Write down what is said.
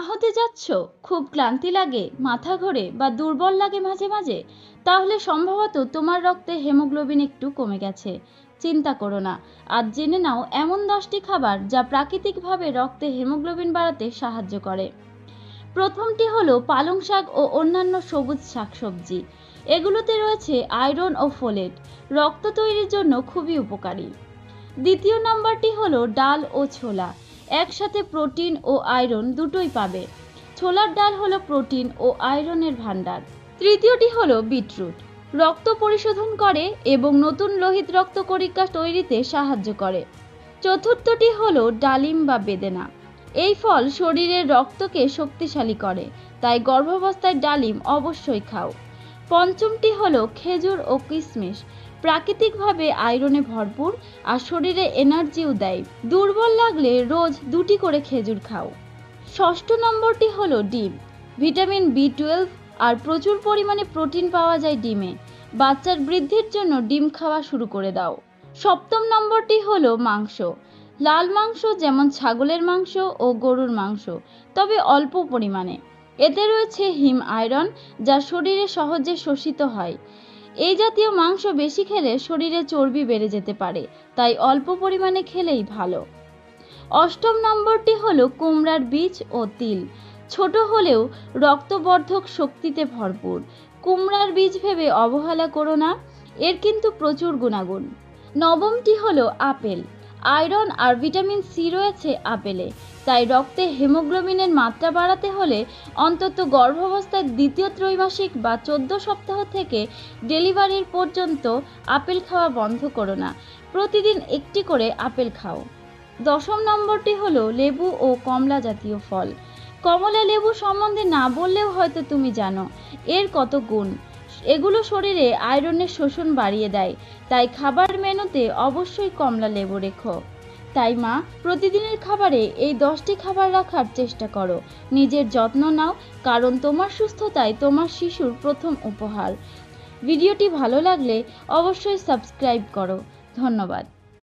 হতে যাচ্ছ, খুব ক্লান্তি লাগে, মাথা ঘোরে বা দুর্বল লাগে মাঝে মাঝে, তাহলে সম্ভবত তোমার রক্তে হিমোগ্লোবিন একটু কমে গেছে। চিন্তা করো না, আজ জেনে নাও এমন 10টি খাবার যা প্রাকৃতিকভাবে রক্তে হিমোগ্লোবিন বাড়াতে সাহায্য করে। প্রথমটি হলো পালং শাক ও অন্যান্য সবুজ শাকসবজি। এগুলোতে রয়েছে আয়রন ও ফোলেট, রক্ত তৈরির জন্য খুবই উপকারী। দ্বিতীয় নাম্বারটি হলো ডাল ও ছোলা, একসাথে প্রোটিন ও আয়রন দুটোই পাবে। ছোলার ডাল হলো প্রোটিন ও আয়রনের ভাণ্ডার। তৃতীয়টি হলো বিটরুট, রক্ত পরিশোধন করে এবং নতুন লোহিত রক্তকণিকা তৈরিতে সাহায্য করে। চতুর্থটি হলো ডালিম বা বেদেনা, এই ফল শরীরের রক্তকে শক্তিশালী করে, তাই গর্ভাবস্থায় ডালিম অবশ্যই খাও। পঞ্চমটি হলো খেজুর ও কিশমিশ, প্রাকৃতিকভাবে আয়রনে ভরপুর আর শরীরে এনার্জিও দেয়। দুর্বল লাগলে রোজ 2টি করে খেজুর খাও। ষষ্ঠ নম্বরটি হলো ডিম, ভিটামিন B12 আর প্রচুর পরিমাণে প্রোটিন পাওয়া যায় ডিমে। বাচ্চার বৃদ্ধির জন্য ডিম খাওয়া শুরু করে দাও। সপ্তম নম্বরটি হলো মাংস, লাল মাংস যেমন ছাগলের মাংস ও গরুর মাংস, তবে অল্প পরিমাণে। এতে রয়েছে হিম আয়রন, যা শরীরে সহজে শোষিত হয়। এই জাতীয় মাংস বেশি খেলে শরীরে চর্বি বেড়ে যেতে পারে, তাই অল্প পরিমাণে খেলেই ভালো। অষ্টম নম্বরটি হলো কুমড়ার বীজ ও তিল, ছোট হলেও রক্তবর্ধক শক্তিতে ভরপুর। কুমড়ার বীজ ভেবে অবহেলা করো না, এর কিন্তু প্রচুর গুণাগুণ। নবমটি হলো আপেল, আয়রন আর ভিটামিন সি রয়েছে আপেলে, তাই রক্তে হিমোগ্লোবিনের মাত্রা বাড়াতে হলে অন্তত গর্ভাবস্থার দ্বিতীয় ত্রৈমাসিক বা 14 সপ্তাহ থেকে ডেলিভারির পর্যন্ত আপেল খাওয়া বন্ধ করো না, প্রতিদিন একটি করে আপেল খাও। দশম নম্বরটি হলো লেবু ও কমলা জাতীয় ফল। কমলা লেবু সম্বন্ধে না বললেও হয়তো তুমি জানো এর কত গুণ। এগুলো শরীরে আয়রনের শোষণ বাড়িয়ে দেয়, তাই খাবার মেনুতে অবশ্যই কমলা লেবু রেখো। তাই মা, প্রতিদিনের খাবারে এই 10টি খাবার রাখার চেষ্টা করো। নিজের যত্ন নাও, কারণ তোমার সুস্থতাই তোমার শিশুর প্রথম উপহার। ভিডিওটি ভালো লাগলে অবশ্যই সাবস্ক্রাইব করো। ধন্যবাদ।